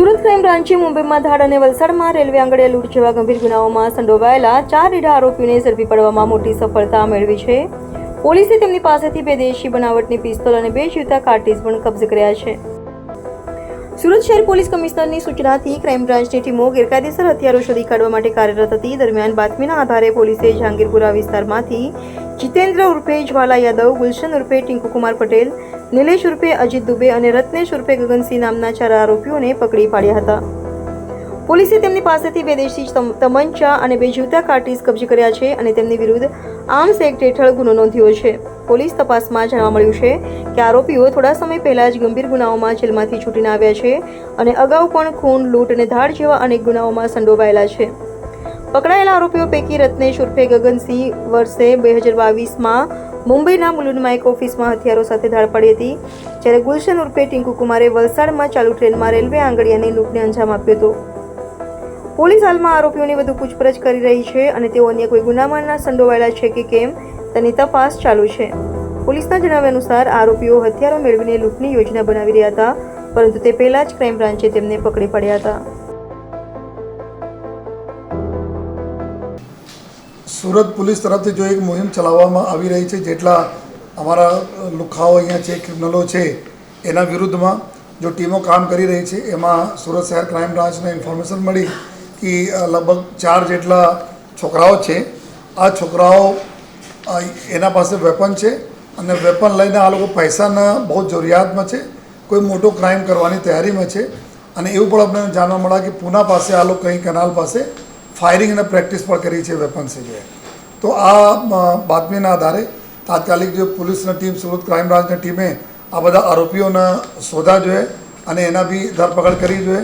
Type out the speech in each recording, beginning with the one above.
Surat crime બ્રાન્ચે મુંબઈમાં ધાડ અને વલસાડમાં રેલવે આંગણીયા લૂંટ જેવા ગંભીર ગુનાઓમાં સંડોવાયેલા 4 રીઢા આરોપીઓને ઝડપી પાડવામાં મોટી સફળતા મેળવી છે. પોલીસે તેમની પાસેથી 2 દેશી બનાવટની પિસ્તોલ અને 2 જીવતા કાર્ટ્રિજ પણ કબજે કર્યા છે. સુરત શહેર પોલીસ કમિશનરની સૂચનાથી ક્રાઇમ બ્રાન્ચની ટીમો ગેરકાયદેસર હથિયારો શોધી કાઢવા માટે કાર્યરત હતી. દરમિયાન બાતમીના આધારે પોલીસે જહાંગીરપુરા વિસ્તારમાંથી જીતેન્દ્ર ઉર્ફે જ્વાલા યાદવ, ગુલશન ઉર્ફે ટિંકુ કુમાર પટેલ, નિલેશ ઉર્ફે અજીત દુબે અને રત્નેશ ઉર્ફે ગગનસિંહ નામના 4 આરોપીઓને પકડી પાડ્યા હતા. પોલીસે તેમની પાસેથી 2 દેશી તમંચા અને 2 જીવતા કાર્ટ્રિજ કબજે કર્યા છે અને તેમની વિરુદ્ધ આર્મ્સ એક્ટ હેઠળ ગુનો નોંધ્યો છે. પોલીસ તપાસમાં જાણવા મળ્યું છે કે આરોપીઓ થોડા સમય પહેલા જ ગંભીર ગુનાઓમાં જેલમાંથી છૂટીને આવ્યા છે અને અગાઉ પણ ખૂન, લૂંટ અને ધાડ જેવા અનેક ગુનાઓમાં સંડોવાયેલા છે. પકડાયેલા આરોપીઓ પૈકી રત્નેશ ઉર્ફે ગગનસિંહ વર્ષે 2022માં મુંબઈના મુલુંડમાં એક ઓફિસમાં હથિયારો સાથે ધાડ પાડી હતી, જ્યારે ગુલશન ઉર્ફે ટિંકુ કુમારે વલસાડમાં ચાલુ ટ્રેનમાં રેલવે આંગણીયાની લૂંટને અંજામ આપ્યો હતો. પોલીસ હાલમાં આરોપીઓની વધુ પૂછપરછ કરી રહી છે અને તેઓ અન્ય કોઈ ગુનામાં સંડોવાયેલા છે કે કેમ તેની તપાસ ચાલુ છે. પોલીસના જણાવ્યા અનુસાર આરોપીઓ હથિયારો મેળવીને લૂંટની યોજના બનાવી રહ્યા હતા, પરંતુ તે પહેલા જ ક્રાઇમ બ્રાન્ચે તેમને પકડી પાડ્યા હતા. સુરત પોલીસ તરફથી જો એક મુહિમ ચલાવવામાં આવી રહી છે, જેટલા અમારા લુખાઓ અહીંયા છે, ક્રિમિનલો છે, એના વિરુદ્ધમાં જો ટીમો કામ કરી રહી છે. એમાં સુરત શહેર ક્રાઇમ બ્રાન્ચને ઇન્ફોર્મેશન મળી કે લગભગ 4 જેટલા છોકરાઓ છે. આ છોકરાઓ એના પાસે વેપન છે અને વેપન લઈને આ લોકો પૈસાના બહુ જરૂરિયાતમાં છે, કોઈ મોટો ક્રાઇમ કરવાની તૈયારીમાં છે. અને એવું પણ આપણે જાણવા મળ્યા કે પૂના પાસે આ લોકો કંઈ કેનાલ પાસે ફાયરિંગ અને પ્રેક્ટિસ પણ કરી છે વેપન છે જો. તો આ બાતમીના આધારે તાત્કાલિક જો પોલીસની ટીમ, સુરત ક્રાઇમ બ્રાન્ચની ટીમે આ બધા આરોપીઓના શોધા જોઈએ અને એના બી ધરપકડ કરી જોઈએ.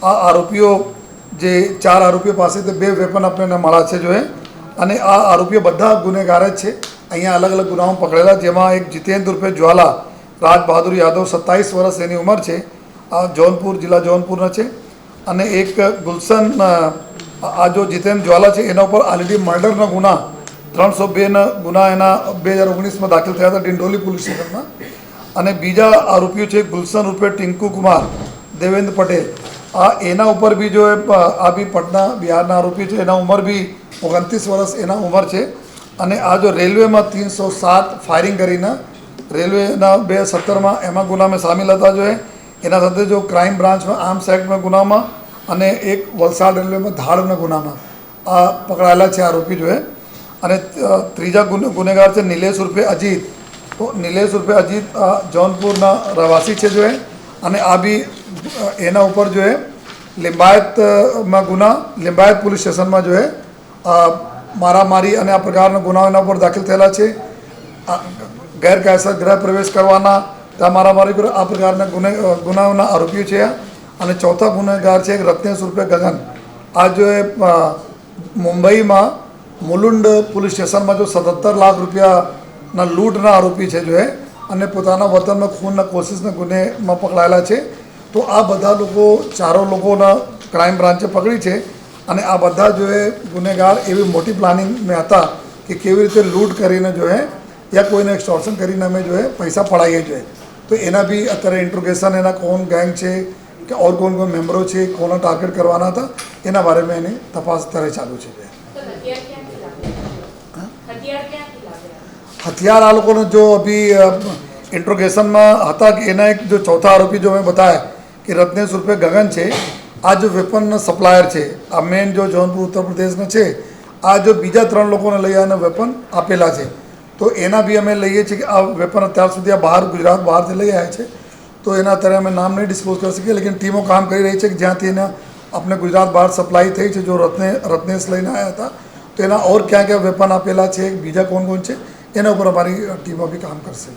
આ આરોપીઓ જે 4 આરોપીઓ પાસેથી 2 વેપન આપણને મળ્યા છે જોઈએ અને આ આરોપીઓ બધા ગુનેગાર જ છે. અહીંયા અલગ અલગ ગુનાઓ પકડેલા, જેમાં એક જીતેન્દ્ર ઉર્ફે જ્વાલા રાજ બહાદુર યાદવ 27 વર્ષ એની ઉંમર છે, આ જૌનપુર જિલ્લા જૌનપુરના છે. અને એક ગુલશન, આ જો જીતેન્દ્ર જ્વાલા છે એના ઉપર ઓલરેડી મર્ડરના ગુના 302ના ગુના એના 2019માં દાખલ થયા હતા ડિંડોલી પોલીસ સ્ટેશનમાં. અને બીજા આરોપીઓ છે ગુલશન ઉર્ફે ટિંકુ કુમાર દેવેન્દ્ર પટેલ, એના ઉપર બી જો આ બી પટના બિહારના આરોપી છે, એના ઉંમર બી 29 વર્ષ એના ઉંમર છે. અને આ જો રેલવેમાં 307 ફાયરિંગ કરીને રેલવેના 2017માં એમાં ગુનામાં સામેલ હતા જો. એના સાથે જો ક્રાઇમ બ્રાન્ચમાં આર્મ્સ એક્ટમાં ગુનામાં અને એક વલસાડ રેલવેમાં ધાડના ગુનામાં આ પકડાયેલા છે આરોપી જો. અને ત્રીજા ગુનેગાર છે નિલેશ ઉર્ફે અજીત. તો નિલેશ ઉર્ફે અજીત જૌનપુરના રહેવાસી છે જો. અને આ બી એના ઉપર જો લિંબાયતમાં ગુના, લિંબાયત પોલીસ સ્ટેશનમાં જો મારામારી અને આ પ્રકારના ગુનાઓ એના ઉપર દાખલ થયેલા છે. ગેરકાયદેસર ગૃહ પ્રવેશ કરવાના, ત્યાં મારામારી આ પ્રકારના ગુનાઓના આરોપીઓ છે. અને ચોથા ગુનેગાર છે રત્નેશ ઉર્ફે ગગન. આ જો મુંબઈમાં મુલુંડ પોલીસ સ્ટેશનમાં જો 77 લાખ રૂપિયાના લૂંટના આરોપી છે જો. અને પોતાના વતનમાં ખૂનના કોશિશના ગુનેમાં પકડાયેલા છે. તો આ બધા લોકો 4 લોકોના ક્રાઇમ બ્રાન્ચે પકડી છે. અને આ બધા જો ગુનેગાર એવી મોટી પ્લાનિંગમાં હતા કે કેવી રીતે લૂંટ કરીને જો યા કોઈને એક્સટોર્શન કરીને અમે જો પૈસા પડાવીએ જોઈએ. તો એના બી અત્યારે ઇન્ટ્રોગેશન, એના કોણ ગેંગ છે કે ઓર કોણ મેમ્બરો છે, કોને ટાર્ગેટ કરવાના હતા, એના બારેમાં એની તપાસ અત્યારે ચાલુ છે. હથિયાર આ લોકોને જો અભી ઇન્ટ્રોગેશનમાં હતા કે એના એક જો ચોથા આરોપી જો મેં બતાવ્યા કે રત્નેશ ઉર્ફે ગગન છે, આ જો વેપનના સપ્લાયર છે, આ મેન જો જૌનપુર ઉત્તર પ્રદેશના છે, આ જો બીજા 3 લોકોને લઈ આવીને વેપન આપેલા છે. તો એના બી અમે લઈએ છીએ કે આ વેપન અત્યાર સુધી આ બહાર ગુજરાત બહારથી લઈ આવ્યા છે. તો એના અત્યારે અમે નામ નહીં ડિસ્ક્લોઝ કરી શકીએ, લેકિન ટીમો કામ કરી રહી છે કે જ્યાંથી એના આપણે ગુજરાત બહાર સપ્લાય થઈ છે. જો રત્નેશ લઈને આવ્યા હતા તો એના ઓર ક્યાં ક્યાં વેપન આપેલા છે, બીજા કોણ છે, એના ઉપર અમારી ટીમો બી કામ કરશે.